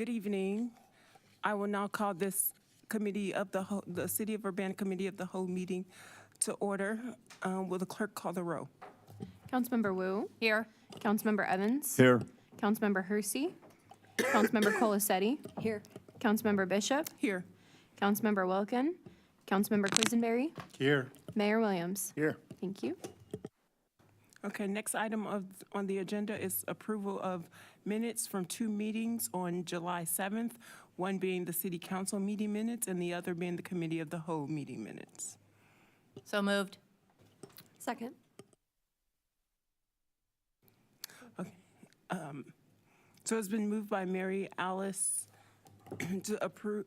Good evening. I will now call this committee of the City of Urbana Committee of the Whole meeting to order. Will the clerk call the roll? Councilmember Wu. Here. Councilmember Evans. Here. Councilmember Hersey. Councilmember Colasetti. Here. Councilmember Bishop. Here. Councilmember Wilkin. Councilmember Quisenberry. Here. Mayor Williams. Here. Thank you. Okay, next item on the agenda is approval of minutes from two meetings on July 7th, one being the City Council meeting minutes and the other being the Committee of the Whole meeting minutes. So moved. Second. So it's been moved by Mary Alice to approve,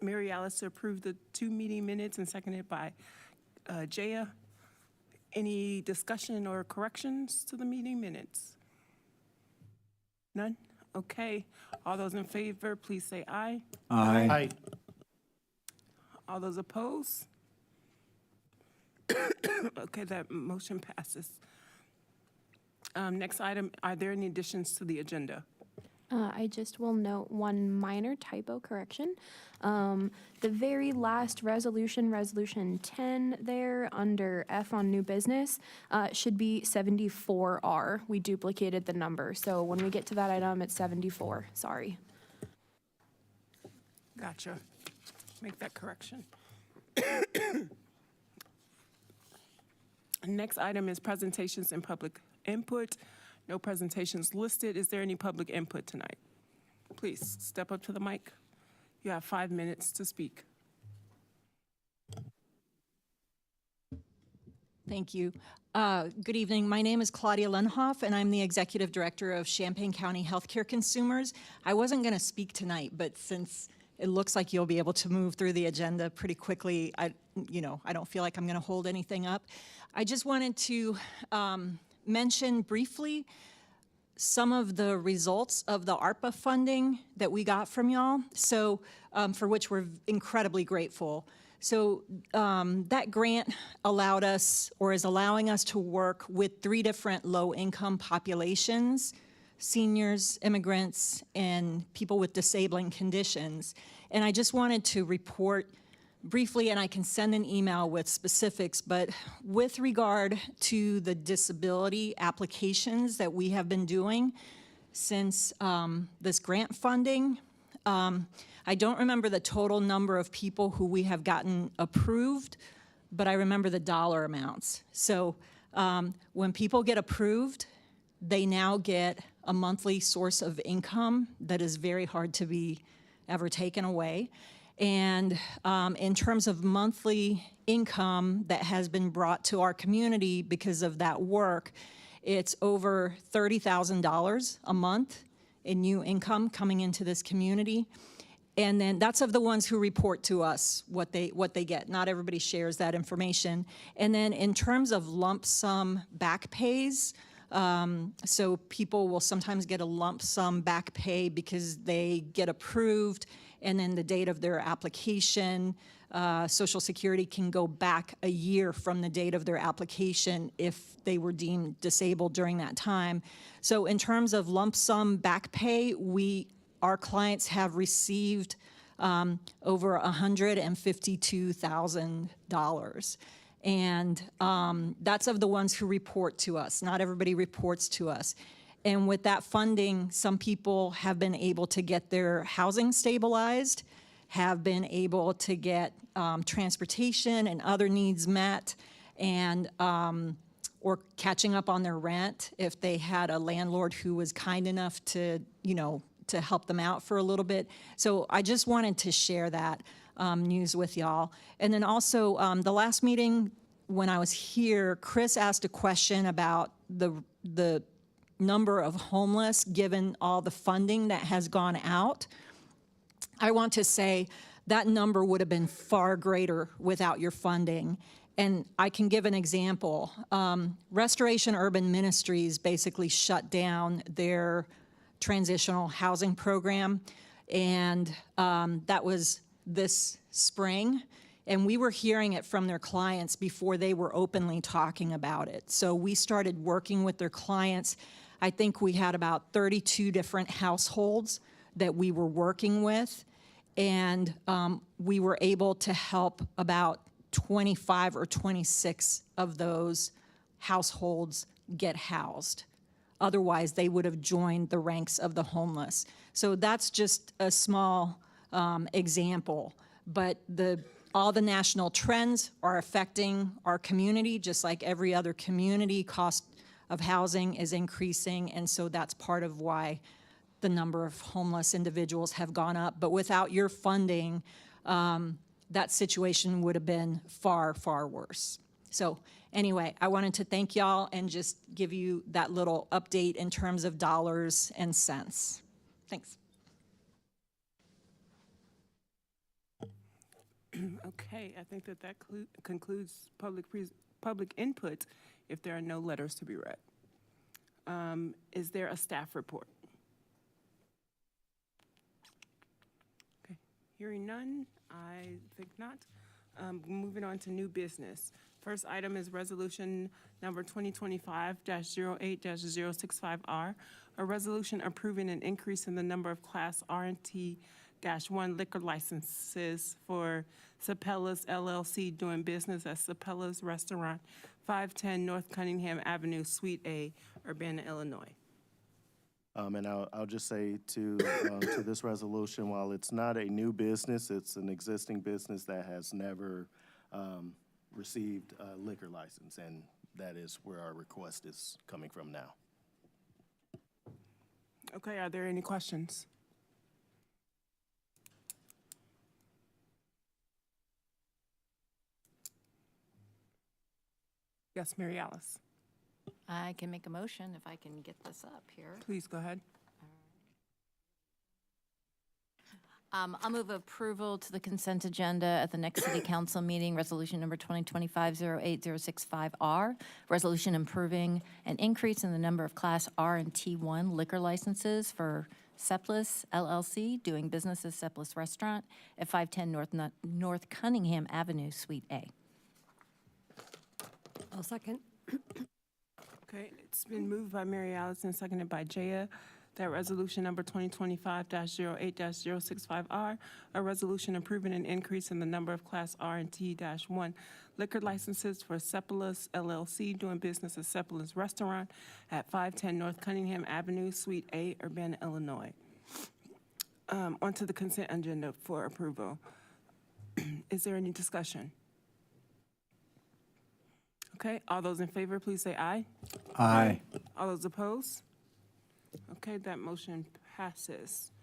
the two meeting minutes and seconded by Jaya. Any discussion or corrections to the meeting minutes? None? Okay. All those in favor, please say aye. Aye. All those opposed? Okay, that motion passes. Next item, are there any additions to the agenda? I just will note one minor typo correction. The very last resolution, Resolution 10 there, under F on new business, should be 74R. We duplicated the number, so when we get to that item, it's 74. Sorry. Gotcha. Make that correction. Next item is presentations and public input. No presentations listed. Is there any public input tonight? Please step up to the mic. You have 5 minutes to speak. Thank you. Good evening. My name is Claudia Lenhoff, and I'm the Executive Director of Champaign County Healthcare Consumers. I wasn't going to speak tonight, but since it looks like you'll be able to move through the agenda pretty quickly, I don't feel like I'm going to hold anything up. I just wanted to mention briefly some of the results of the ARPA funding that we got from y'all, so for which we're incredibly grateful. So that grant allowed us, or is allowing us, to work with 3 different low-income populations: seniors, immigrants, and people with disabling conditions. And I just wanted to report briefly, and I can send an email with specifics, but with regard to the disability applications that we have been doing since this grant funding, I don't remember the total number of people who we have gotten approved, but I remember the dollar amounts. So when people get approved, they now get a monthly source of income that is very hard to be ever taken away. And in terms of monthly income that has been brought to our community because of that work, it's over $30,000 a month in new income coming into this community. And then that's of the ones who report to us what they get. Not everybody shares that information. And then in terms of lump sum back pays, so people will sometimes get a lump sum back pay because they get approved, and then the date of their application, Social Security can go back a year from the date of their application if they were deemed disabled during that time. So in terms of lump sum back pay, our clients have received over $152,000. And that's of the ones who report to us. Not everybody reports to us. And with that funding, some people have been able to get their housing stabilized, have been able to get transportation and other needs met, and or catching up on their rent if they had a landlord who was kind enough to, to help them out for a little bit. So I just wanted to share that news with y'all. And then also, the last meeting when I was here, Chris asked a question about the number of homeless given all the funding that has gone out. I want to say that number would have been far greater without your funding. And I can give an example. Restoration Urban Ministries basically shut down their transitional housing program, and that was this spring. And we were hearing it from their clients before they were openly talking about it. So we started working with their clients. I think we had about 32 different households that we were working with, and we were able to help about 25 or 26 of those households get housed. Otherwise, they would have joined the ranks of the homeless. So that's just a small example, but all the national trends are affecting our community, just like every other community. Cost of housing is increasing, and so that's part of why the number of homeless individuals have gone up. But without your funding, that situation would have been far, far worse. So anyway, I wanted to thank y'all and just give you that little update in terms of dollars and cents. Thanks. Okay, I think that concludes public input if there are no letters to be read. Is there a staff report? Okay, hearing none, I think not. Moving on to new business. First item is resolution number 2025-08-065R, a resolution approving an increase in the number of Class R&T-1 liquor licenses for Sapella's LLC doing business as Sapella's Restaurant, 510 North Cunningham Avenue, Suite A, Urbana, Illinois. And I'll just say to this resolution, while it's not a new business, it's an existing business that has never received a liquor license, and that is where our request is coming from now. Okay, are there any questions? Yes, Mary Alice, I can make a motion if I can get this up here. please go ahead. I'll move approval to the consent agenda at the next city council meeting, resolution number 2025-08-065R, resolution approving an increase in the number of Class R and T1 liquor licenses for Seplis LLC, doing business as Seplis Restaurant at 510 North Cunningham Avenue, Suite A. I'll second. Okay, it's been moved by Mary Alice and seconded by Jaya that resolution number 2025-08-065R, a resolution approving an increase in the number of Class R and T-1 liquor licenses for Seplis LLC, doing business as Seplis Restaurant at 510 North Cunningham Avenue, Suite A, Urbana, Illinois. Onto the consent agenda for approval. Is there any discussion? Okay, all those in favor, please say aye. Aye. All those opposed? Okay, that motion passes.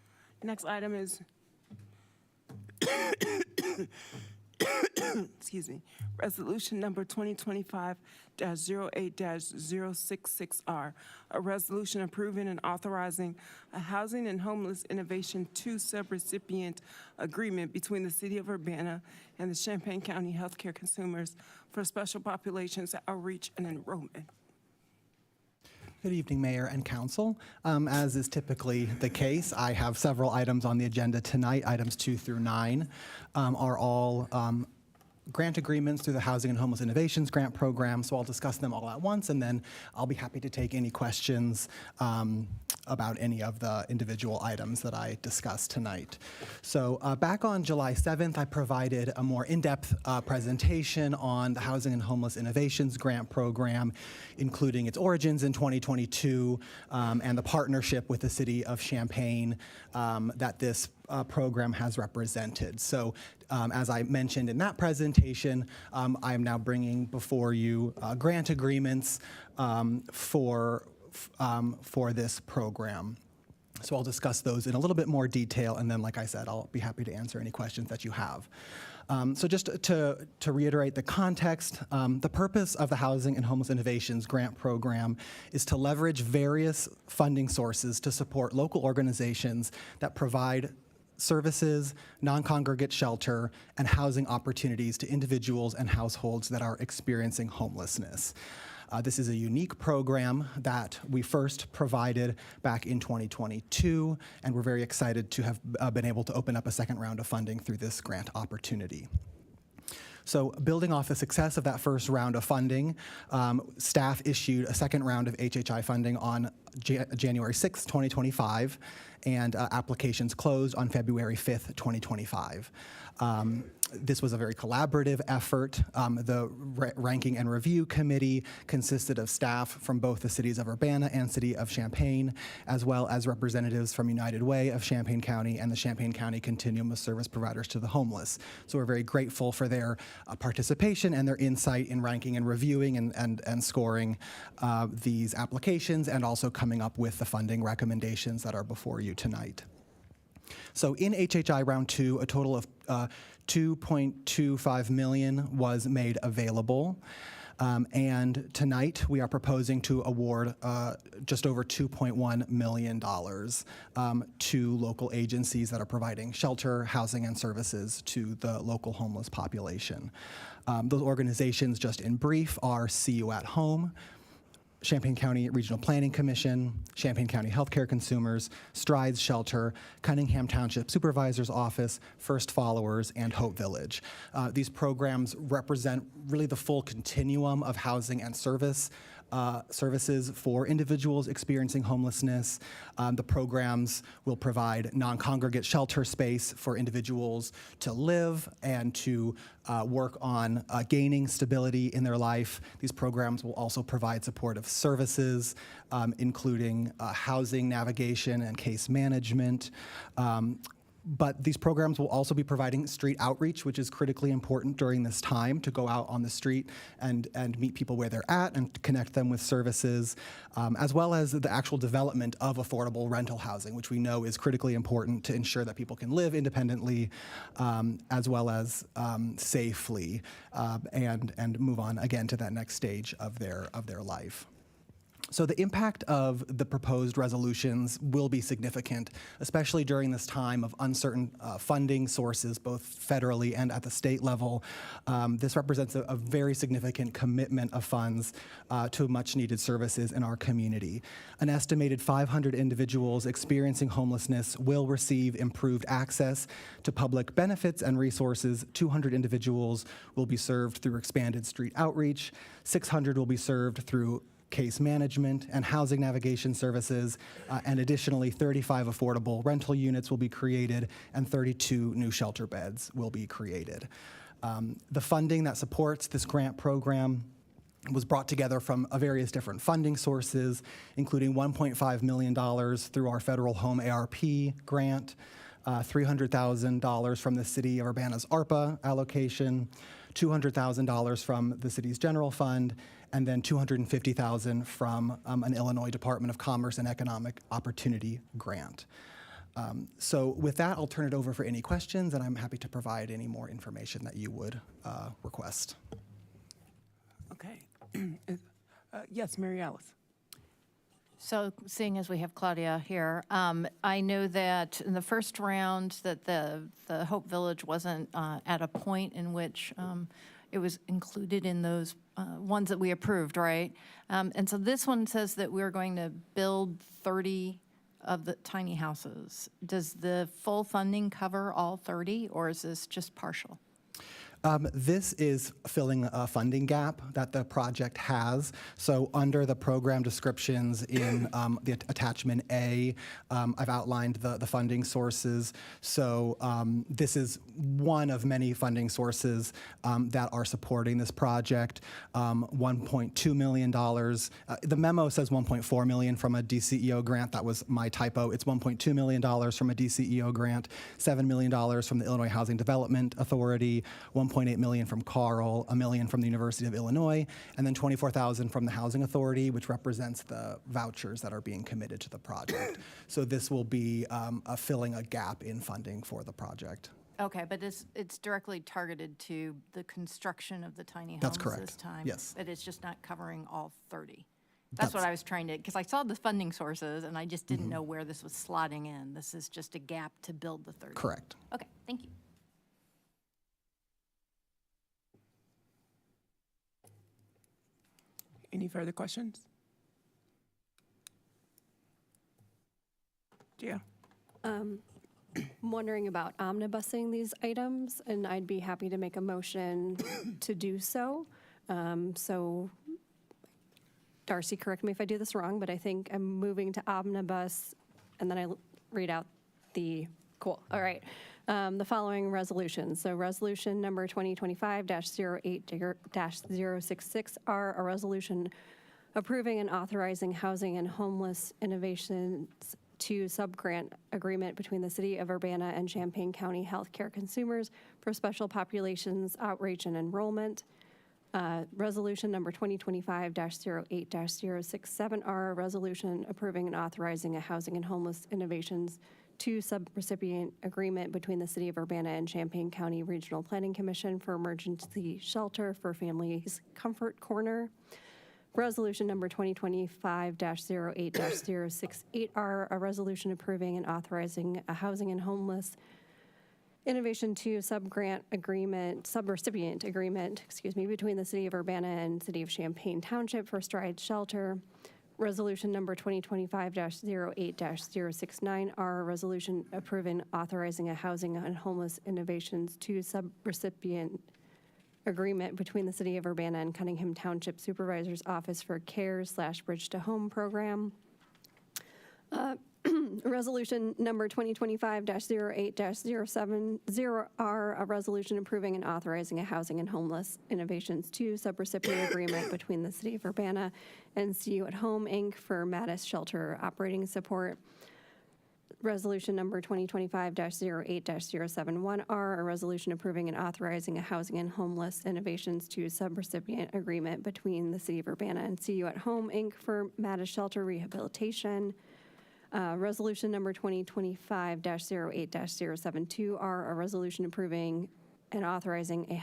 Next item is, excuse me, resolution number 2025-08-066R, a resolution approving and authorizing a Housing and Homeless Innovation 2 subrecipient agreement between the City of Urbana and the Champaign County Healthcare Consumers for Special Populations Outreach and Enrollment. Good evening, Mayor and Council. As is typically the case, I have several items on the agenda tonight. Items 2 through 9 are all grant agreements through the Housing and Homeless Innovations Grant Program, so I'll discuss them all at once, and then I'll be happy to take any questions about any of the individual items that I discussed tonight. So back on July 7th, I provided a more in-depth presentation on the Housing and Homeless Innovations Grant Program, including its origins in 2022 and the partnership with the City of Champaign that this program has represented. So as I mentioned in that presentation, I am now bringing before you grant agreements for this program. So I'll discuss those in a little bit more detail, and then, like I said, I'll be happy to answer any questions that you have. So just to reiterate the context, the purpose of the Housing and Homeless Innovations Grant Program is to leverage various funding sources to support local organizations that provide services, non-congregate shelter, and housing opportunities to individuals and households that are experiencing homelessness. This is a unique program that we first provided back in 2022, and we're very excited to have been able to open up a second round of funding through this grant opportunity. So building off the success of that first round of funding, staff issued a second round of HHI funding on January 6th, 2025, and applications closed on February 5th, 2025. This was a very collaborative effort. The Ranking and Review Committee consisted of staff from both the cities of Urbana and City of Champaign, as well as representatives from United Way of Champaign County and the Champaign County Continuum of Service Providers to the Homeless. So we're very grateful for their participation and their insight in ranking and reviewing and scoring these applications, and also coming up with the funding recommendations that are before you tonight. So in HHI Round 2, a total of $2.25 million was made available. And tonight, we are proposing to award just over $2.1 million to local agencies that are providing shelter, housing, and services to the local homeless population. Those organizations, just in brief, are See You at Home, Champaign County Regional Planning Commission, Champaign County Healthcare Consumers, Strides Shelter, Cunningham Township Supervisor's Office, First Followers, and Hope Village. These programs represent really the full continuum of housing and services for individuals experiencing homelessness. The programs will provide non-congregate shelter space for individuals to live and to work on gaining stability in their life. These programs will also provide supportive services, including housing navigation and case management. But these programs will also be providing street outreach, which is critically important during this time, to go out on the street and meet people where they're at and to connect them with services, as well as the actual development of affordable rental housing, which we know is critically important to ensure that people can live independently, as well as safely, and move on again to that next stage of their life. So the impact of the proposed resolutions will be significant, especially during this time of uncertain funding sources, both federally and at the state level. This represents a very significant commitment of funds to much-needed services in our community. An estimated 500 individuals experiencing homelessness will receive improved access to public benefits and resources. 200 individuals will be served through expanded street outreach. 600 will be served through case management and housing navigation services, and additionally 35 affordable rental units will be created and 32 new shelter beds will be created. The funding that supports this grant program was brought together from various different funding sources, including $1.5 million through our federal home ARP grant, $300,000 from the City of Urbana's ARPA allocation, $200,000 from the city's general fund, and then $250,000 from an Illinois Department of Commerce and Economic Opportunity grant. So with that, I'll turn it over for any questions, and I'm happy to provide any more information that you would request. Okay. Yes, Mary Alice. So seeing as we have Claudia here, I know that in the first round that the Hope Village wasn't at a point in which it was included in those ones that we approved, right? And so this one says that we're going to build 30 of the tiny houses. Does the full funding cover all 30, or is this just partial? This is filling a funding gap that the project has. So under the program descriptions in the attachment A, I've outlined the funding sources. So this is one of many funding sources that are supporting this project. $1.2 million. The memo says $1.4 million from a DCEO grant. That was my typo. It's $1.2 million from a DCEO grant, $7 million from the Illinois Housing Development Authority, $1.8 million from Carl, $1 million from the University of Illinois, and then $24,000 from the Housing Authority, which represents the vouchers that are being committed to the project. So this will be filling a gap in funding for the project. Okay, but it's directly targeted to the construction of the tiny homes That's correct. this time? Yes. But it's just not covering all 30? That's what I was trying to, because I saw the funding sources, and I just didn't know where this was slotting in. This is just a gap to build the 30? Correct. Okay, thank you. Any further questions? Yeah. I'm wondering about omnibusing these items, and I'd be happy to make a motion to do so. So Darcy, correct me if I do this wrong, but I think I'm moving to omnibus, and then I read out cool, all right. The following resolutions. So resolution number 2025-08-066 are a resolution approving and authorizing housing and homeless innovations to subgrant agreement between the City of Urbana and Champaign County Healthcare Consumers for special populations outreach and enrollment. Resolution number 2025-08-067 are a resolution approving and authorizing a housing and homeless innovations to subrecipient agreement between the City of Urbana and Champaign County Regional Planning Commission for emergency shelter for families Comfort Corner. Resolution number 2025-08-068 are a resolution approving and authorizing a housing and homeless Innovation 2 subrecipient agreement, between the City of Urbana and City of Champaign Township for Stride Shelter. Resolution number 2025-08-069 are a resolution approving, authorizing a housing and homeless innovations 2 subrecipient agreement between the City of Urbana and Cunningham Township Supervisor's Office for CARES/Bridge to Home program. Resolution number 2025-08-070 are a resolution approving and authorizing a housing and homeless innovations 2 subrecipient agreement between the City of Urbana and See You at Home, Inc. for Mattis Shelter operating support. Resolution number 2025-08-071 are a resolution approving and authorizing a housing and homeless innovations 2 subrecipient agreement between the City of Urbana and See You at Home, Inc. for Mattis Shelter rehabilitation. Resolution number 2025-08-072 are a resolution approving and authorizing a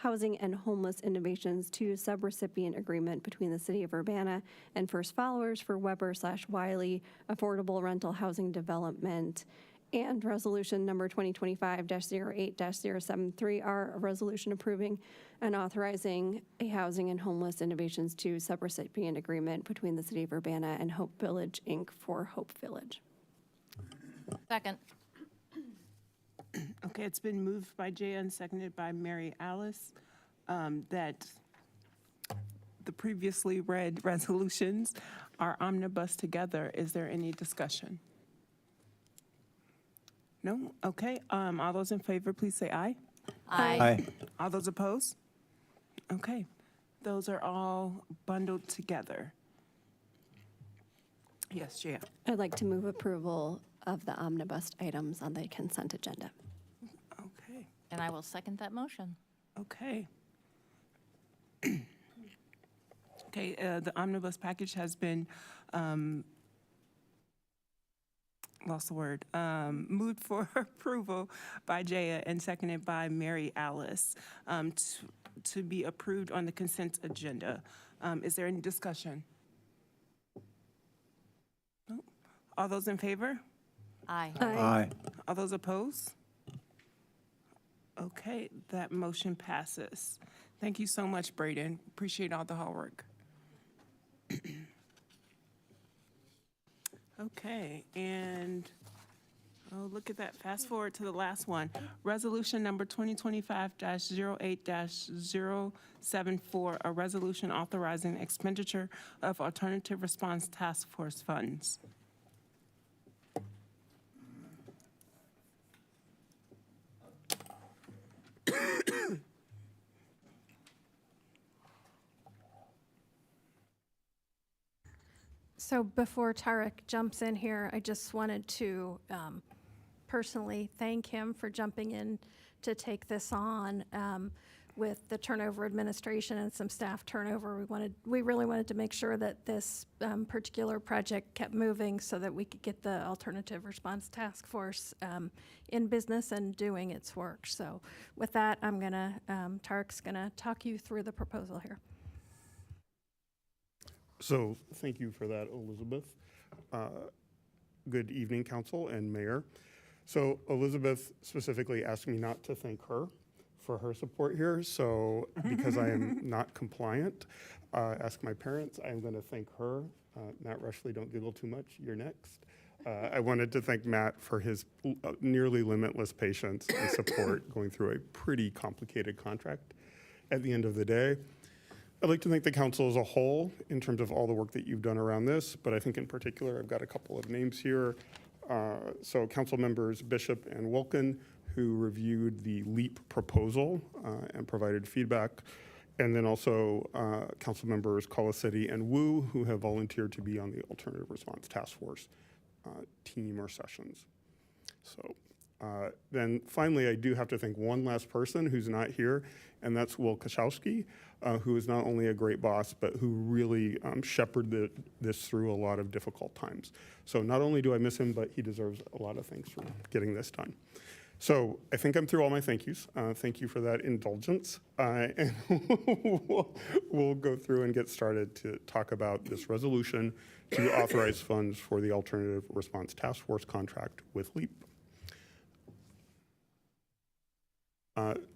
housing and homeless innovations 2 subrecipient agreement between the City of Urbana and First Followers for Weber/Wiley affordable rental housing development. And resolution number 2025-08-073 are a resolution approving and authorizing a housing and homeless innovations 2 subrecipient agreement between the City of Urbana and Hope Village, Inc. for Hope Village. Second. Okay, it's been moved by Jaya and seconded by Mary Alice that the previously read resolutions are omnibus together. Is there any discussion? No? Okay, all those in favor, please say aye. Aye. All those opposed? Okay, those are all bundled together. Yes, Jaya. I'd like to move approval of the omnibus items on the consent agenda. Okay, And I will second that motion. okay. Okay, the omnibus package has been, moved for approval by Jaya and seconded by Mary Alice to be approved on the consent agenda. Is there any discussion? No? All those in favor? Aye. Aye. All those opposed? Okay, that motion passes. Thank you so much, Braden. Appreciate all the hard work. Okay, and, oh, look at that, fast forward to the last one. Resolution number 2025-08-074, a resolution authorizing expenditure of alternative response task force funds. So before Tarek jumps in here, I just wanted to personally thank him for jumping in to take this on. With the turnover administration and some staff turnover, we really wanted to make sure that this particular project kept moving so that we could get the Alternative Response Task Force in business and doing its work. So with that, Tarek's gonna talk you through the proposal here. So thank you for that, Elizabeth. Good evening, Council and Mayor. So Elizabeth specifically asked me not to thank her for her support here. So because I am not compliant, ask my parents, I'm going to thank her. Matt Rushley, don't giggle too much. You're next. I wanted to thank Matt for his nearly limitless patience and support going through a pretty complicated contract at the end of the day. I'd like to thank the council as a whole in terms of all the work that you've done around this, but I think in particular, I've got a couple of names here. So council members Bishop and Wilkin, who reviewed the LEAP proposal and provided feedback. And then also council members Colacetti and Wu, who have volunteered to be on the Alternative Response Task Force team or sessions. So then finally, I do have to thank one last person who's not here, and that's Will Kachowski, who is not only a great boss, but who really shepherded this through a lot of difficult times. So not only do I miss him, but he deserves a lot of thanks for getting this done. So I think I'm through all my thank yous. Thank you for that indulgence. And we'll go through and get started to talk about this resolution to authorize funds for the Alternative Response Task Force contract with LEAP.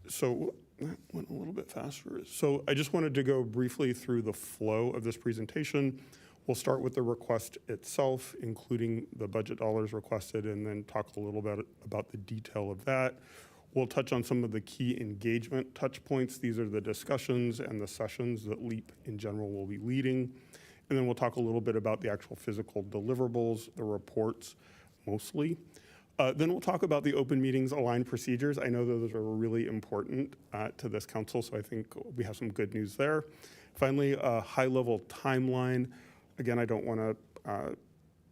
So that went a little bit faster. So I just wanted to go briefly through the flow of this presentation. We'll start with the request itself, including the budget dollars requested, and then talk a little bit about the detail of that. We'll touch on some of the key engagement touch points. These are the discussions and the sessions that LEAP in general will be leading. And then we'll talk a little bit about the actual physical deliverables, the reports mostly. Then we'll talk about the open meetings aligned procedures. I know those are really important to this council, so I think we have some good news there. Finally, a high-level timeline. Again, I don't want to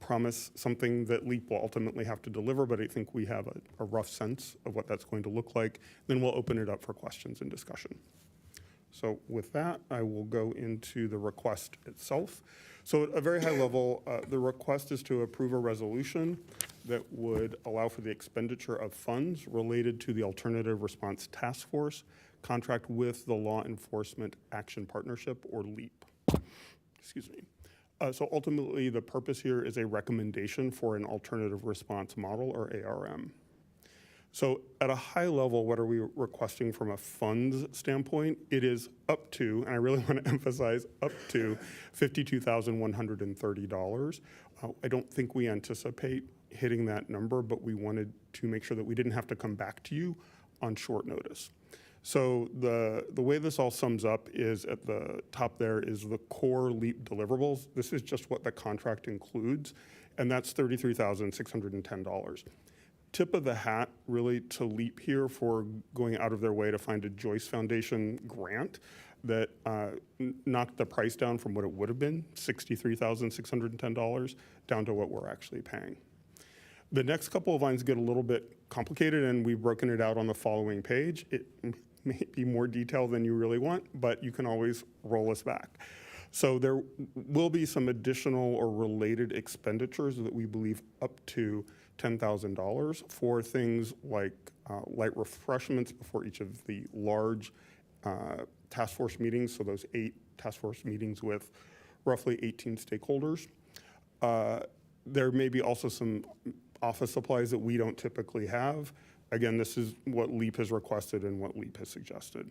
promise something that LEAP will ultimately have to deliver, but I think we have a rough sense of what that's going to look like. Then we'll open it up for questions and discussion. So with that, I will go into the request itself. So at a very high level, the request is to approve a resolution that would allow for the expenditure of funds related to the Alternative Response Task Force contract with the Law Enforcement Action Partnership, or LEAP. Excuse me. So ultimately, the purpose here is a recommendation for an alternative response model, or ARM. So at a high level, what are we requesting from a funds standpoint? It is up to, and I really want to emphasize, up to $52,130. I don't think we anticipate hitting that number, but we wanted to make sure that we didn't have to come back to you on short notice. So the way this all sums up is at the top there is the core LEAP deliverables. This is just what the contract includes, and that's $33,610. Tip of the hat really to LEAP here for going out of their way to find a Joyce Foundation grant that knocked the price down from what it would have been, $63,610, down to what we're actually paying. The next couple of lines get a little bit complicated, and we've broken it out on the following page. It may be more detail than you really want, but you can always roll us back. So there will be some additional or related expenditures that we believe up to $10,000 for things like light refreshments before each of the large task force meetings, so those 8 task force meetings with roughly 18 stakeholders. There may be also some office supplies that we don't typically have. Again, this is what LEAP has requested and what LEAP has suggested.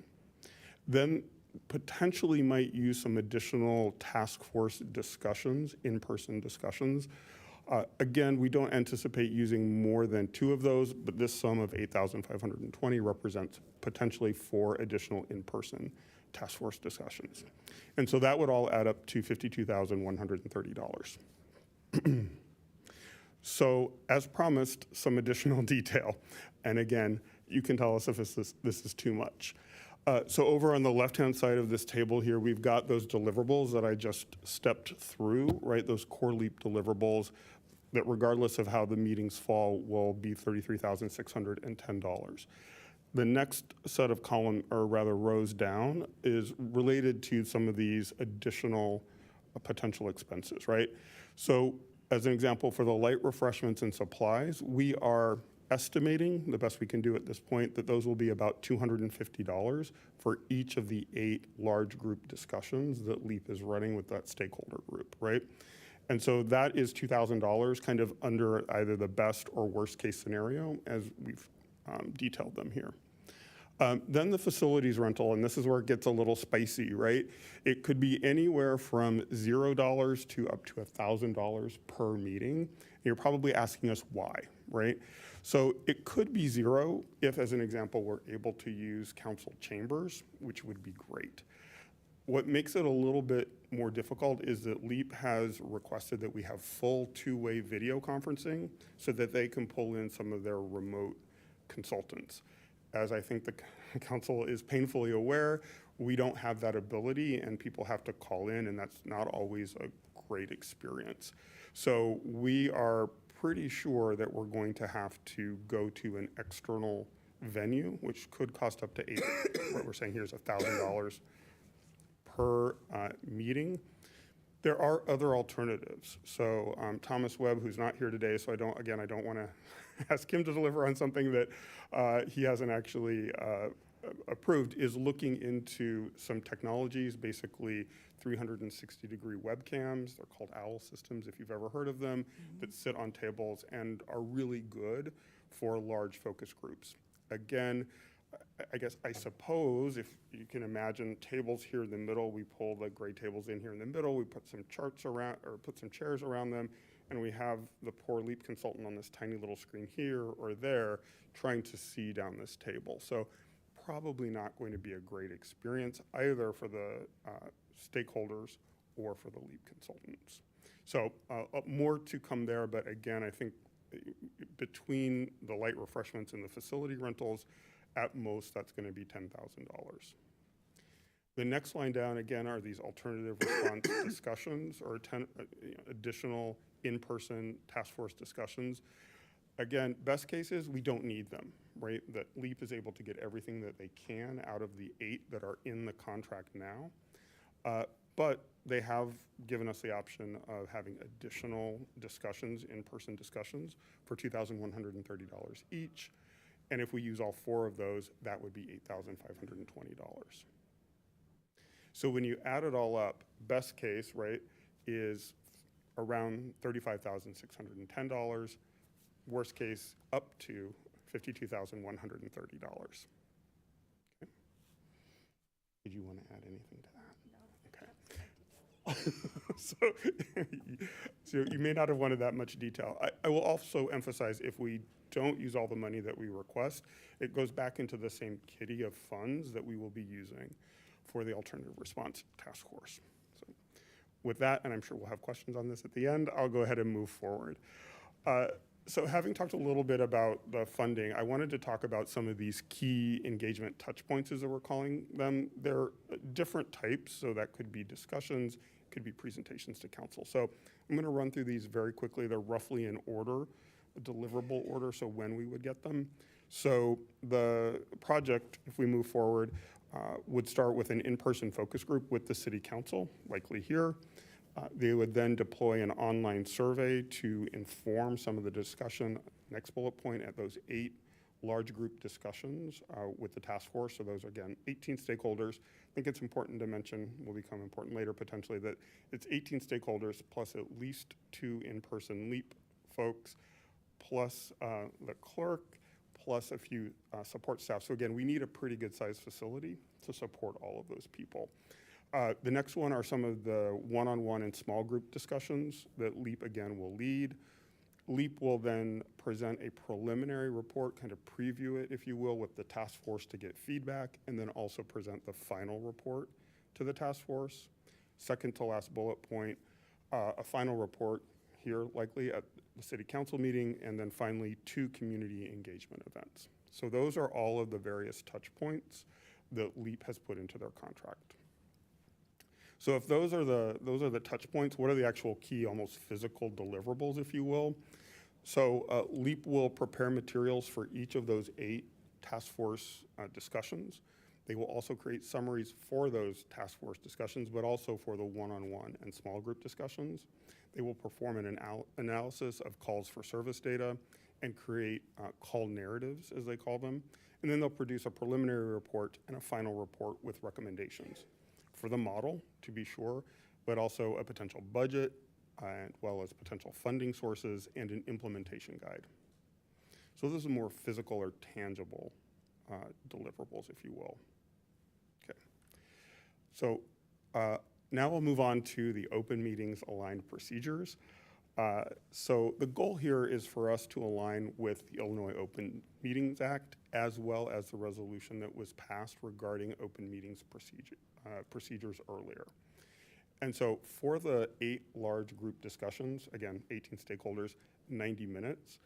Then potentially might use some additional task force discussions, in-person discussions. Again, we don't anticipate using more than 2 of those, but this sum of $8,520 represents potentially 4 additional in-person task force discussions. And so that would all add up to $52,130. So as promised, some additional detail. And again, you can tell us if this is too much. So over on the left-hand side of this table here, we've got those deliverables that I just stepped through, right? Those core LEAP deliverables that regardless of how the meetings fall will be $33,610. The next set of rows down is related to some of these additional potential expenses, right? So as an example, for the light refreshments and supplies, we are estimating, the best we can do at this point, that those will be about $250 for each of the 8 large group discussions that LEAP is running with that stakeholder group, right? And so that is $2,000 kind of under either the best or worst case scenario as we've detailed them here. Then the facilities rental, and this is where it gets a little spicy, right? It could be anywhere from $0 to up to $1,000 per meeting. You're probably asking us why, right? So it could be 0 if, as an example, we're able to use council chambers, which would be great. What makes it a little bit more difficult is that LEAP has requested that we have full two-way video conferencing so that they can pull in some of their remote consultants. As I think the council is painfully aware, we don't have that ability and people have to call in, and that's not always a great experience. So we are pretty sure that we're going to have to go to an external venue, which could cost up to what we're saying here is $1,000 per meeting. There are other alternatives. So Thomas Webb, who's not here today, so I don't want to ask him to deliver on something that he hasn't actually approved, is looking into some technologies, basically 360-degree webcams. They're called OWL systems, if you've ever heard of them, that sit on tables and are really good for large focus groups. Again, I suppose if you can imagine tables here in the middle, we pull the gray tables in here in the middle, we put some charts around, or put some chairs around them, and we have the poor LEAP consultant on this tiny little screen here or there trying to see down this table. So probably not going to be a great experience either for the stakeholders or for the LEAP consultants. So more to come there, but again, I think between the light refreshments and the facility rentals, at most, that's going to be $10,000. The next line down, again, are these alternative response discussions or additional in-person task force discussions. Again, best cases, we don't need them, right? That LEAP is able to get everything that they can out of the 8 that are in the contract now. But they have given us the option of having additional discussions, in-person discussions, for $2,130 each. And if we use all 4 of those, that would be $8,520. So when you add it all up, best case, right, is around $35,610. Worst case, up to $52,130. Okay. Did you want to add anything to that? No. Okay. So you may not have wanted that much detail. I will also emphasize, if we don't use all the money that we request, it goes back into the same kitty of funds that we will be using for the alternative response task force. So with that, and I'm sure we'll have questions on this at the end, I'll go ahead and move forward. So having talked a little bit about the funding, I wanted to talk about some of these key engagement touch points, as we're calling them. They're different types, so that could be discussions, could be presentations to council. So I'm going to run through these very quickly. They're roughly in order, a deliverable order, so when we would get them. So the project, if we move forward, would start with an in-person focus group with the city council, likely here. They would then deploy an online survey to inform some of the discussion, next bullet point, at those 8 large group discussions with the task force. So those are, again, 18 stakeholders. I think it's important to mention, will become important later potentially, that it's 18 stakeholders plus at least 2 in-person LEAP folks, plus the clerk, plus a few support staff. So again, we need a pretty good sized facility to support all of those people. The next one are some of the one-on-one and small group discussions that LEAP again will lead. LEAP will then present a preliminary report, kind of preview it, if you will, with the task force to get feedback, and then also present the final report to the task force. Second to last bullet point, a final report here likely at the city council meeting, and then finally 2 community engagement events. So those are all of the various touch points that LEAP has put into their contract. So if those are the touch points, what are the actual key, almost physical deliverables, if you will? So LEAP will prepare materials for each of those 8 task force discussions. They will also create summaries for those task force discussions, but also for the one-on-one and small group discussions. They will perform an analysis of calls for service data and create call narratives, as they call them. And then they'll produce a preliminary report and a final report with recommendations for the model, to be sure, but also a potential budget, as well as potential funding sources and an implementation guide. So those are more physical or tangible deliverables, if you will. Okay. So now we'll move on to the open meetings aligned procedures. So the goal here is for us to align with the Illinois Open Meetings Act as well as the resolution that was passed regarding open meetings procedures earlier. And so for the 8 large group discussions, again, 18 stakeholders, 90 minutes,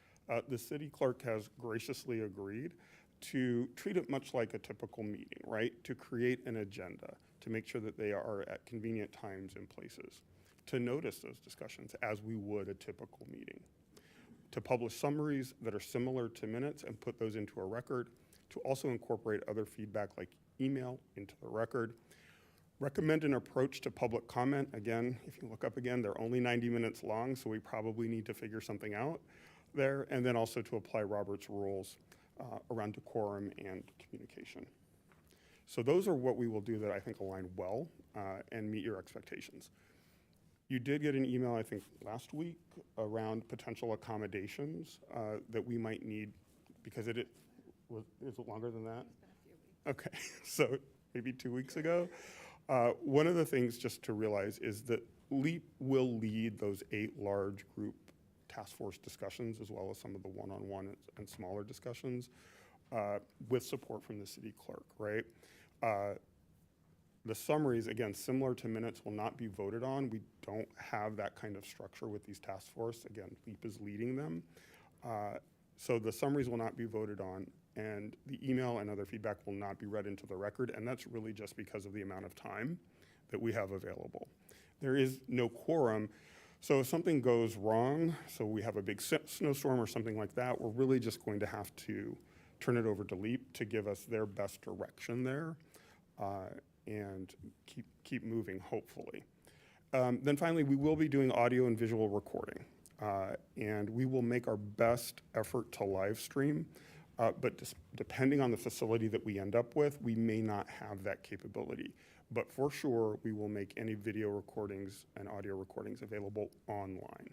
the city clerk has graciously agreed to treat it much like a typical meeting, right? To create an agenda, to make sure that they are at convenient times and places, to notice those discussions as we would a typical meeting, to publish summaries that are similar to minutes and put those into a record, to also incorporate other feedback like email into the record, recommend an approach to public comment. Again, if you look up again, they're only 90 minutes long, so we probably need to figure something out there, and then also to apply Robert's rules around decorum and communication. So those are what we will do that I think align well and meet your expectations. You did get an email, I think, last week around potential accommodations that we might need, because is it longer than that? Okay, so maybe 2 weeks ago. One of the things just to realize is that LEAP will lead those 8 large group task force discussions, as well as some of the one-on-one and smaller discussions with support from the city clerk, right? The summaries, again, similar to minutes, will not be voted on. We don't have that kind of structure with these task force. Again, LEAP is leading them. So the summaries will not be voted on, and the email and other feedback will not be read into the record, and that's really just because of the amount of time that we have available. There is no quorum, so if something goes wrong, so we have a big snowstorm or something like that, we're really just going to have to turn it over to LEAP to give us their best direction there and keep moving, hopefully. Then finally, we will be doing audio and visual recording, and we will make our best effort to live stream. But depending on the facility that we end up with, we may not have that capability. But for sure, we will make any video recordings and audio recordings available online.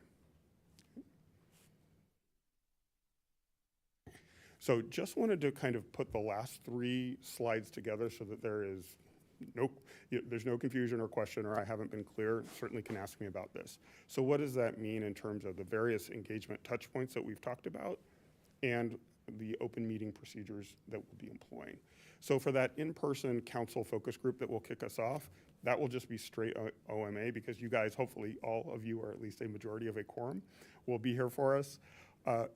So just wanted to kind of put the last 3 slides together so that there's no confusion or question, or I haven't been clear. Certainly can ask me about this. So what does that mean in terms of the various engagement touch points that we've talked about and the open meeting procedures that we'll be employing? So for that in-person council focus group that will kick us off, that will just be straight OMA, because you guys, hopefully all of you, or at least a majority of a quorum, will be here for us.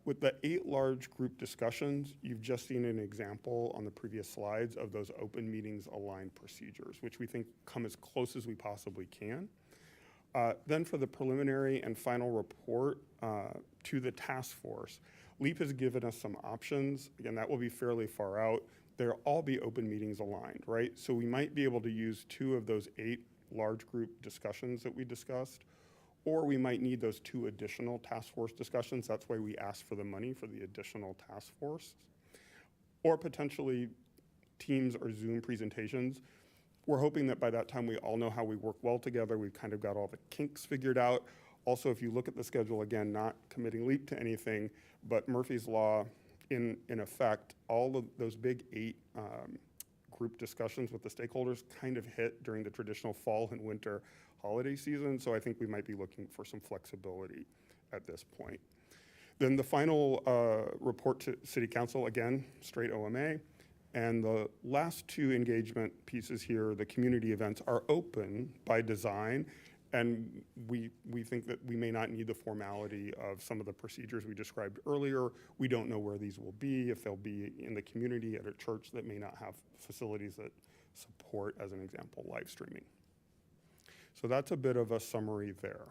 With the 8 large group discussions, you've just seen an example on the previous slides of those open meetings aligned procedures, which we think come as close as we possibly can. Then for the preliminary and final report to the task force, LEAP has given us some options. Again, that will be fairly far out. They'll all be open meetings aligned, right? So we might be able to use 2 of those 8 large group discussions that we discussed, or we might need those 2 additional task force discussions. That's why we asked for the money for the additional task force. Or potentially Teams or Zoom presentations. We're hoping that by that time we all know how we work well together. We've kind of got all the kinks figured out. Also, if you look at the schedule, again, not committing LEAP to anything, but Murphy's Law, in effect, all of those big 8 group discussions with the stakeholders kind of hit during the traditional fall and winter holiday season, so I think we might be looking for some flexibility at this point. Then the final report to City Council, again, straight OMA. And the last 2 engagement pieces here, the community events, are open by design, and we think that we may not need the formality of some of the procedures we described earlier. We don't know where these will be, if they'll be in the community at a church that may not have facilities that support, as an example, live streaming. So that's a bit of a summary there.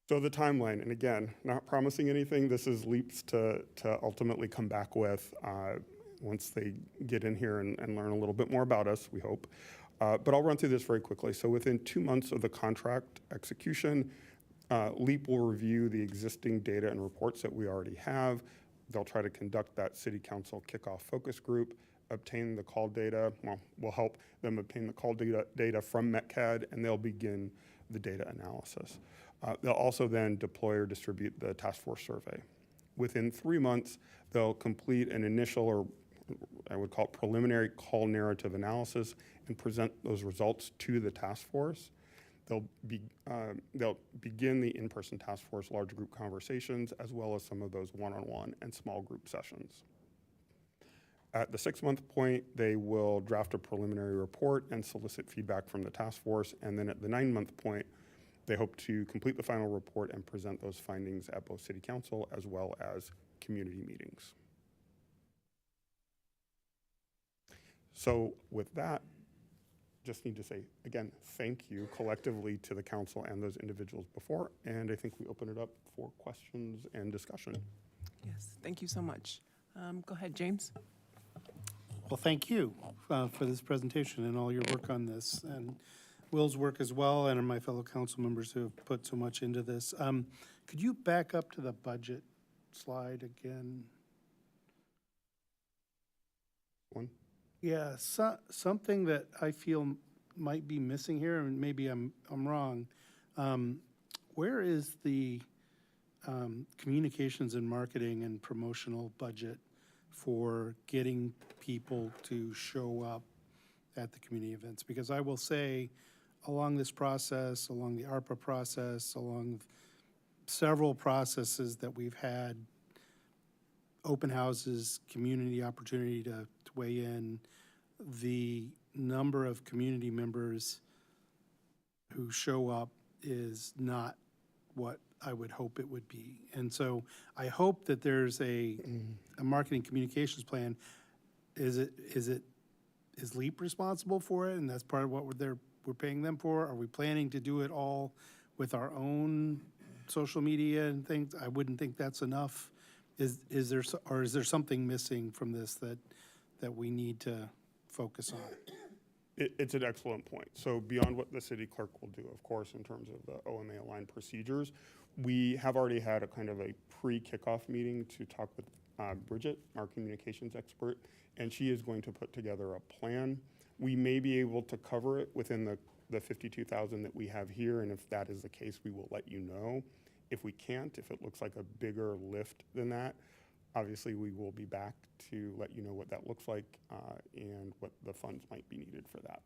So the timeline, and again, not promising anything. This is LEAPs to ultimately come back with once they get in here and learn a little bit more about us, we hope. But I'll run through this very quickly. So within 2 months of the contract execution, LEAP will review the existing data and reports that we already have. They'll try to conduct that City Council kickoff focus group, obtain the call data. Well, we'll help them obtain the call data from METCAD, and they'll begin the data analysis. They'll also then deploy or distribute the task force survey. Within 3 months, they'll complete an initial, or I would call it preliminary, call narrative analysis and present those results to the task force. they'll begin the in-person task force large group conversations, as well as some of those one-on-one and small group sessions. At the 6-month point, they will draft a preliminary report and solicit feedback from the task force. And then at the 9-month point, they hope to complete the final report and present those findings at both City Council as well as community meetings. So with that, just need to say, again, thank you collectively to the council and those individuals before. And I think we open it up for questions and discussion. Yes, thank you so much. Go ahead, James. Well, thank you for this presentation and all your work on this, and Will's work as well, and my fellow council members who have put so much into this. Could you back up to the budget slide again? One. Yeah, something that I feel might be missing here, and maybe I'm wrong. Where is the communications and marketing and promotional budget for getting people to show up at the community events? Because I will say, along this process, along the ARPA process, along several processes that we've had, open houses, community opportunity to weigh in, the number of community members who show up is not what I would hope it would be. And so I hope that there's a marketing communications plan. Is LEAP responsible for it, and that's part of what we're paying them for? Are we planning to do it all with our own social media and things? I wouldn't think that's enough. Is there something missing from this that we need to focus on? It's an excellent point. So beyond what the city clerk will do, of course, in terms of the OMA aligned procedures, we have already had a kind of a pre-kickoff meeting to talk with Bridget, our communications expert, and she is going to put together a plan. We may be able to cover it within the 52,000 that we have here, and if that is the case, we will let you know. If we can't, if it looks like a bigger lift than that, obviously we will be back to let you know what that looks like and what the funds might be needed for that.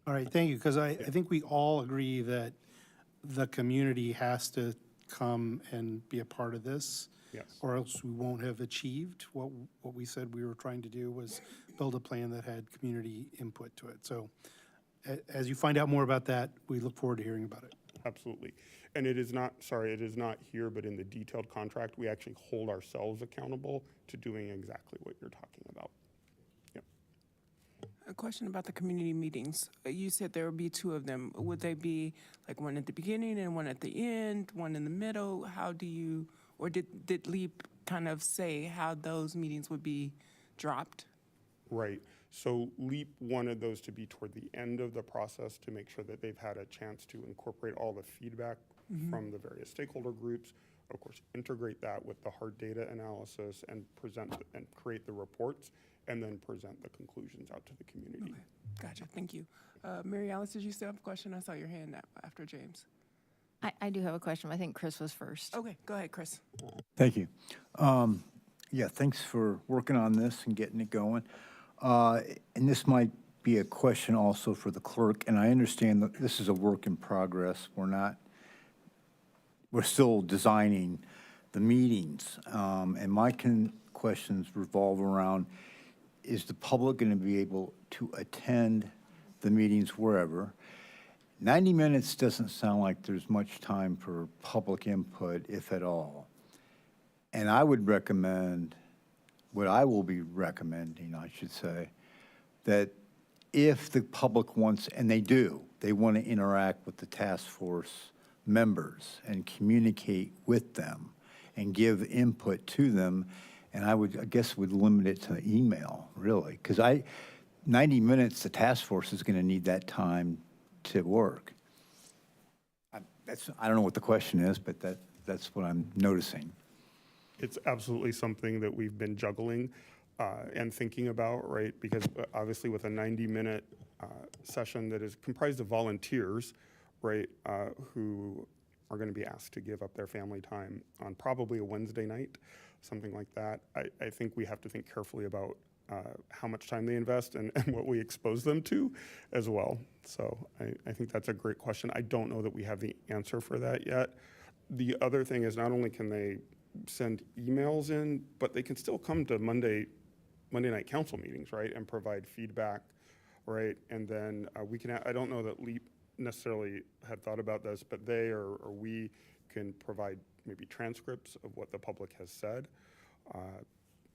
All right, thank you, because I think we all agree that the community has to come and be a part of this. Yes. Or else we won't have achieved what we said we were trying to do, was build a plan that had community input to it. So as you find out more about that, we look forward to hearing about it. Absolutely. And it is not here, but in the detailed contract, we actually hold ourselves accountable to doing exactly what you're talking about. Yep. A question about the community meetings. You said there would be 2 of them. Would they be like one at the beginning and one at the end, one in the middle? How do you, or did LEAP kind of say how those meetings would be dropped? Right. So LEAP wanted those to be toward the end of the process to make sure that they've had a chance to incorporate all the feedback from the various stakeholder groups, of course, integrate that with the hard data analysis and present and create the reports, and then present the conclusions out to the community. Okay, gotcha, thank you. Mary Alice, did you still have a question? I saw your hand up after James. I do have a question. I think Chris was first. Okay, go ahead, Chris. Thank you. Yeah, thanks for working on this and getting it going. And this might be a question also for the clerk, and I understand that this is a work in progress. We're still designing the meetings. And my questions revolve around, is the public going to be able to attend the meetings wherever? 90 minutes doesn't sound like there's much time for public input, if at all. And I would recommend, what I will be recommending, I should say, that if the public wants, and they want to interact with the task force members and communicate with them and give input to them, and I guess would limit it to email, really, because 90 minutes, the task force is going to need that time to work. I don't know what the question is, but that's what I'm noticing. It's absolutely something that we've been juggling and thinking about, right? Because obviously with a 90-minute session that is comprised of volunteers, right, who are going to be asked to give up their family time on probably a Wednesday night, something like that. I think we have to think carefully about how much time they invest and what we expose them to as well. So I think that's a great question. I don't know that we have the answer for that yet. The other thing is not only can they send emails in, but they can still come to Monday night council meetings, right, and provide feedback, right? And then we can, I don't know that LEAP necessarily had thought about this, but they or we can provide maybe transcripts of what the public has said,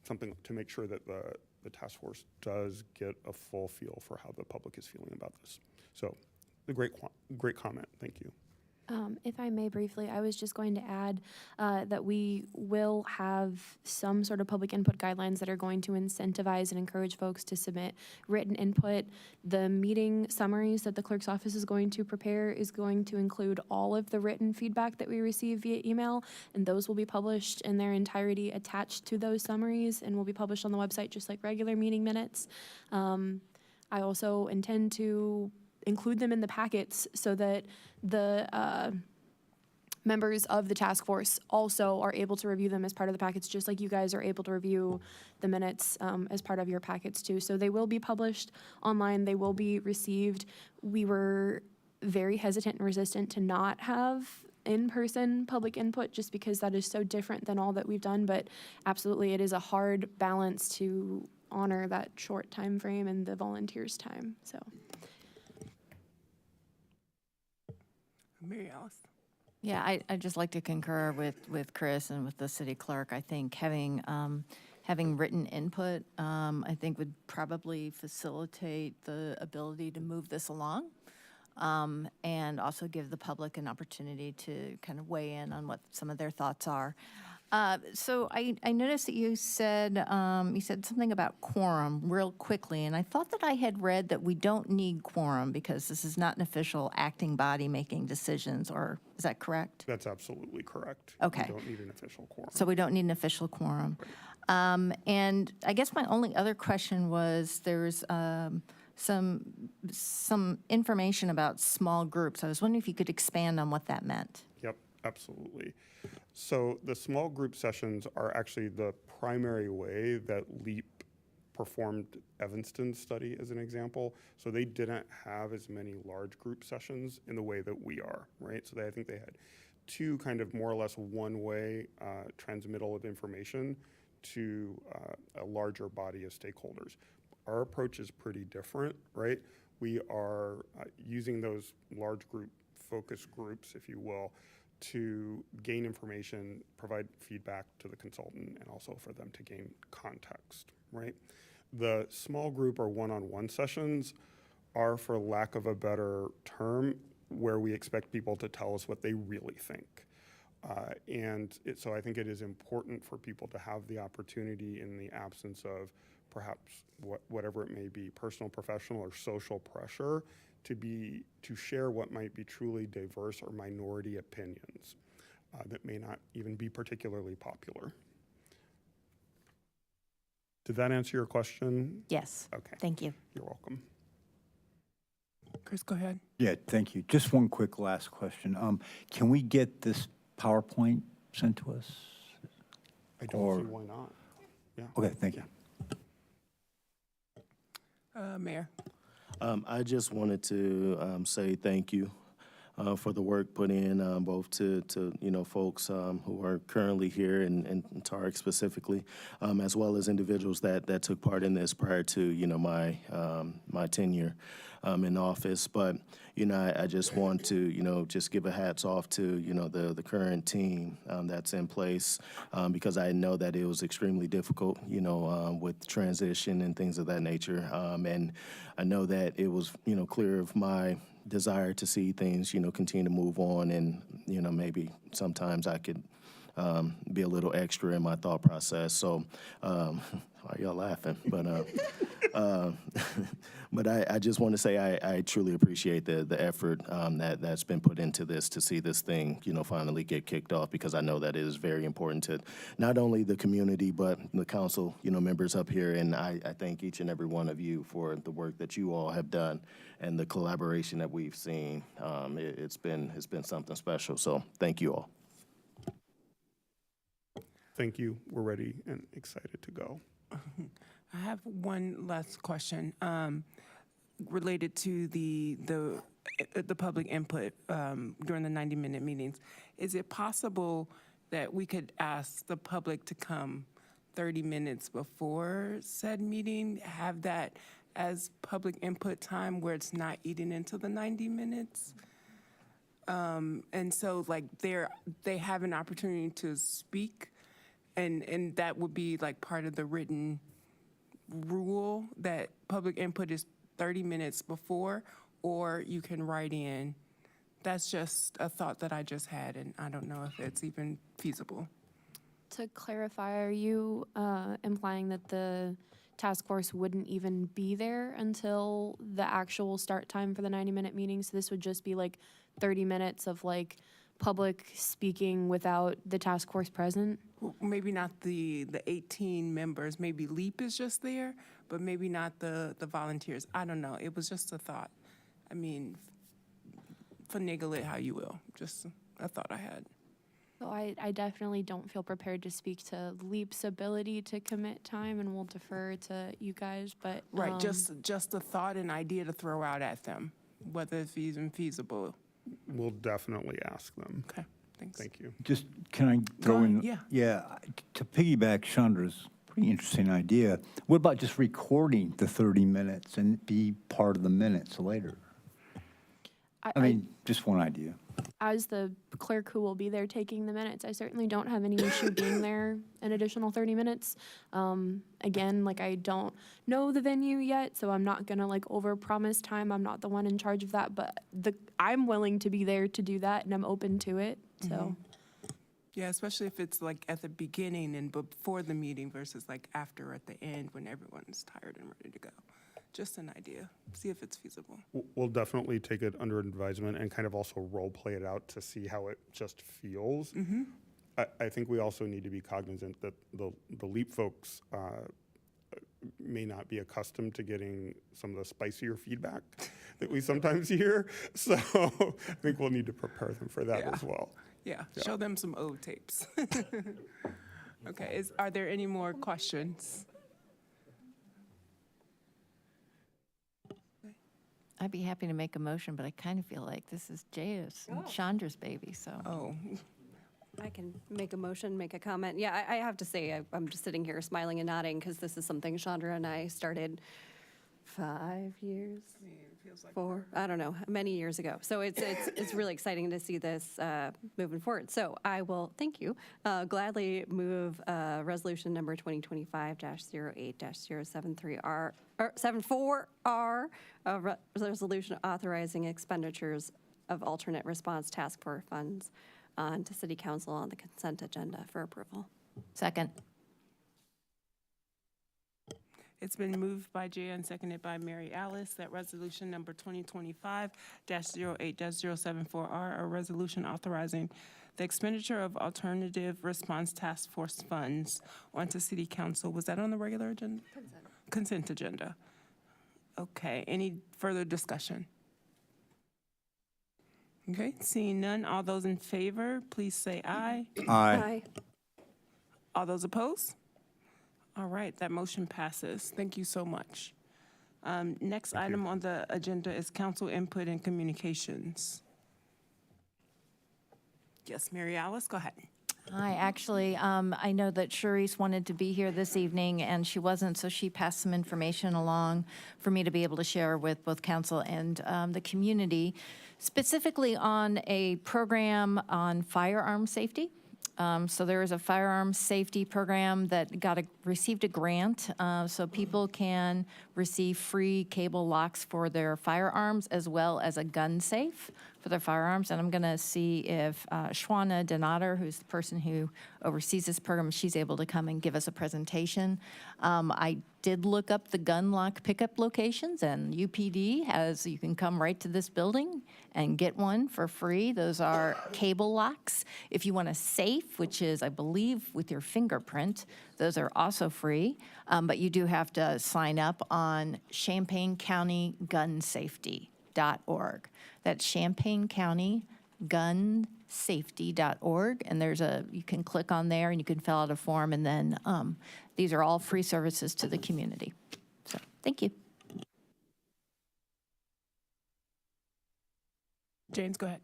something to make sure that the task force does get a full feel for how the public is feeling about this. So the great comment, thank you. If I may briefly, I was just going to add that we will have some sort of public input guidelines that are going to incentivize and encourage folks to submit written input. The meeting summaries that the clerk's office is going to prepare is going to include all of the written feedback that we receive via email, and those will be published in their entirety attached to those summaries and will be published on the website just like regular meeting minutes. I also intend to include them in the packets so that the members of the task force also are able to review them as part of the packets, just like you guys are able to review the minutes as part of your packets too. So they will be published online, they will be received. We were very hesitant and resistant to not have in-person public input just because that is so different than all that we've done, but absolutely it is a hard balance to honor that short time frame and the volunteers' time, so. Mary Alice. Yeah, I'd just like to concur with Chris and with the city clerk. I think having written input, I think would probably facilitate the ability to move this along, and also give the public an opportunity to kind of weigh in on what some of their thoughts are. So I noticed that you said something about quorum real quickly, and I thought that I had read that we don't need quorum because this is not an official acting body making decisions, or is that correct? That's absolutely correct. Okay. We don't need an official quorum. So we don't need an official quorum. And I guess my only other question was there's some information about small groups. I was wondering if you could expand on what that meant. Yep, absolutely. So the small group sessions are actually the primary way that LEAP performed Evanston's study as an example. So they didn't have as many large group sessions in the way that we are, right? So I think they had two kind of more or less one-way transmittal of information to a larger body of stakeholders. Our approach is pretty different, right? We are using those large group focus groups, if you will, to gain information, provide feedback to the consultant, and also for them to gain context, right? The small group or one-on-one sessions are, for lack of a better term, where we expect people to tell us what they really think. So I think it is important for people to have the opportunity in the absence of perhaps whatever it may be, personal, professional, or social pressure, to share what might be truly diverse or minority opinions that may not even be particularly popular. Did that answer your question? Yes. Okay. Thank you. You're welcome. Chris, go ahead. Yeah, thank you. Just one quick last question. Can we get this PowerPoint sent to us? I don't Or- see why not. Yeah. Okay, thank you. Mayor. I just wanted to say thank you for the work put in, both to folks who are currently here and Tarek specifically, as well as individuals that took part in this prior to my tenure in office. But I just want to just give a hats off to the current team that's in place, because I know that it was extremely difficult with transition and things of that nature, and I know that it was clear of my desire to see things continue to move on, and maybe sometimes I could be a little extra in my thought process. So why are y'all laughing? But I just want to say I truly appreciate the effort that's been put into this to see this thing finally get kicked off, because I know that it is very important to not only the community but the council members up here, and I thank each and every one of you for the work that you all have done and the collaboration that we've seen. It's been something special, so thank you all. Thank you. We're ready and excited to go. I have one last question related to the public input during the 90-minute meetings. Is it possible that we could ask the public to come 30 minutes before said meeting, have that as public input time where it's not eating into the 90 minutes? And so like they have an opportunity to speak, and that would be like part of the written rule that public input is 30 minutes before, or you can write in. That's just a thought that I just had, and I don't know if it's even feasible. To clarify, are you implying that the task force wouldn't even be there until the actual start time for the 90-minute meeting? So this would just be like 30 minutes of like public speaking without the task force present? Maybe not the 18 members, maybe LEAP is just there, but maybe not the volunteers. I don't know, it was just a thought. I mean, finagle it how you will, just a thought I had. So I definitely don't feel prepared to speak to LEAP's ability to commit time, and we'll defer to you guys, but. Right, just a thought and idea to throw out at them, whether it's even feasible. We'll definitely ask them. Okay, thanks. Thank you. Just, can I throw in? yeah. Yeah, to piggyback Chandra's pretty interesting idea, what about just recording the 30 minutes and be part of the minutes later? I mean, just one idea. As the clerk who will be there taking the minutes, I certainly don't have any issue being there an additional 30 minutes. Again, like I don't know the venue yet, so I'm not gonna like overpromise time. I'm not the one in charge of that, but I'm willing to be there to do that, and I'm open to it, so. Yeah, especially if it's like at the beginning and before the meeting versus like after at the end when everyone's tired and ready to go. Just an idea, see if it's feasible. We'll definitely take it under advisement and kind of also role play it out to see how it just feels. I think we also need to be cognizant that the LEAP folks may not be accustomed to getting some of the spicier feedback that we sometimes hear. So I think we'll need to prepare them for that as well. Yeah, show them some old tapes. Okay, are there any more questions? I'd be happy to make a motion, but I kind of feel like this is Jaya's and Chandra's baby, so. Oh, I can make a motion, make a comment. Yeah, I have to say, I'm just sitting here smiling and nodding because this is something Chandra and I started 5 years, 4, I don't know, many years ago. So it's really exciting to see this moving forward. So I will, thank you, gladly move resolution number 2025-08-073R, or 74R, a resolution authorizing expenditures of alternate response task force funds to City Council on the consent agenda for approval. Second. it's been moved by Jay and seconded by Mary Alice that resolution number 2025-08-074R, a resolution authorizing the expenditure of alternative response task force funds onto City Council. Was that on the regular agenda? Consent agenda. Okay, any further discussion? Okay, seeing none, all those in favor, please say aye. Aye. All those opposed? All right, that motion passes. Thank you so much. Next item on the agenda is council input and communications. Yes, Mary Alice, go ahead. Hi, actually, I know that Sharice wanted to be here this evening, and she wasn't, so she passed some information along for me to be able to share with both council and the community, specifically on a program on firearm safety. So there is a firearms safety program that received a grant, so people can receive free cable locks for their firearms as well as a gun safe for their firearms. And I'm going to see if Shwana Donater, who's the person who oversees this program, she's able to come and give us a presentation. I did look up the gun lock pickup locations, and UPD you can come right to this building and get one for free. Those are cable locks. If you want a safe, which is, I believe, with your fingerprint, those are also free, but you do have to sign up on ChampaignCountyGunSafety.org. That's Champaign County Gun safety.org, and you can click on there and you can fill out a form, and then these are all free services to the community. So, thank you. James, go ahead.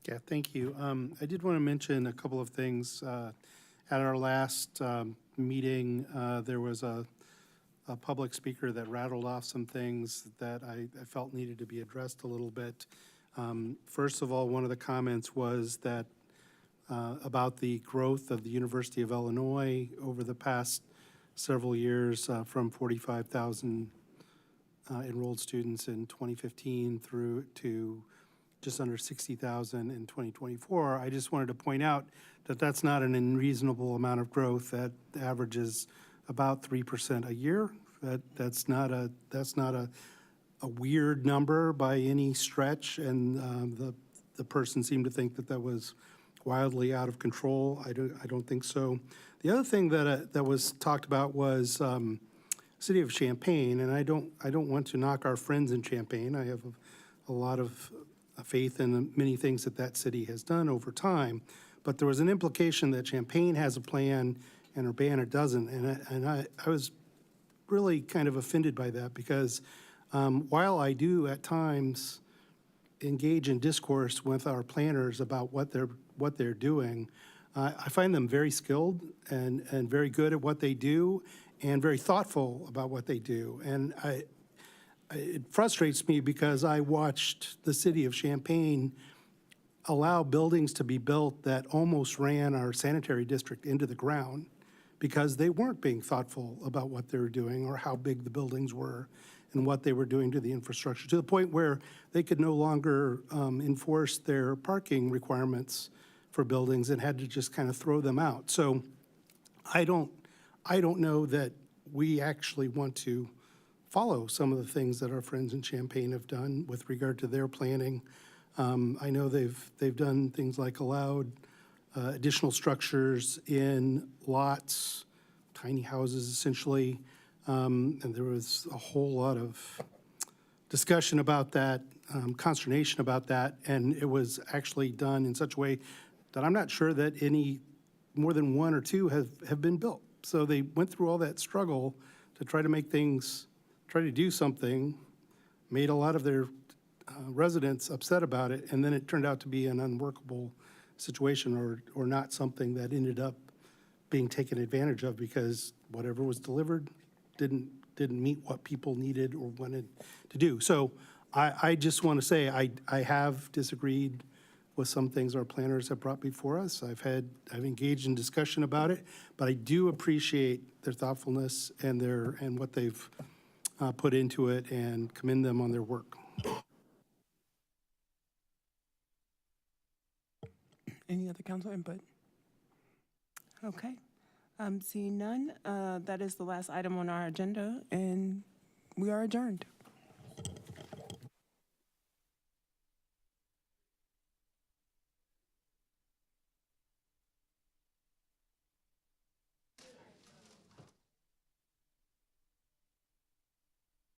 Yeah, thank you. I did want to mention a couple of things. At our last meeting, there was a public speaker that rattled off some things that I felt needed to be addressed a little bit. First of all, one of the comments was that about the growth of the University of Illinois over the past several years, from 45,000 enrolled students in 2015 through to just under 60,000 in 2024. I just wanted to point out that that's not an unreasonable amount of growth. That averages about 3% a year. That's not a weird number by any stretch, and the person seemed to think that that was wildly out of control. I don't think so. The other thing that was talked about was City of Champaign, and I don't want to knock our friends in Champaign. I have a lot of faith in the many things that city has done over time, but there was an implication that Champaign has a plan and Urbana doesn't, and I was really kind of offended by that, because while I do at times engage in discourse with our planners about what they're doing, I find them very skilled and very good at what they do and very thoughtful about what they do. And it frustrates me because I watched the city of Champaign allow buildings to be built that almost ran our sanitary district into the ground because they weren't being thoughtful about what they were doing or how big the buildings were and what they were doing to the infrastructure, to the point where they could no longer enforce their parking requirements for buildings and had to just kind of throw them out. So I don't know that we actually want to follow some of the things that our friends in Champaign have done with regard to their planning. I know they've done things like allowed additional structures in lots, tiny houses essentially, and there was a whole lot of discussion about that, consternation about that, and it was actually done in such a way that I'm not sure that any more than one or two have been built. So they went through all that struggle to try to make things, try to do something, made a lot of their residents upset about it, and then it turned out to be an unworkable situation or not something that ended up being taken advantage of because whatever was delivered didn't meet what people needed or wanted to do. So I just want to say I have disagreed with some things our planners have brought before us. I've engaged in discussion about it, but I do appreciate their thoughtfulness and what they've put into it and commend them on their work. Any other council input? Okay. Seeing none, that is the last item on our agenda, and we are adjourned.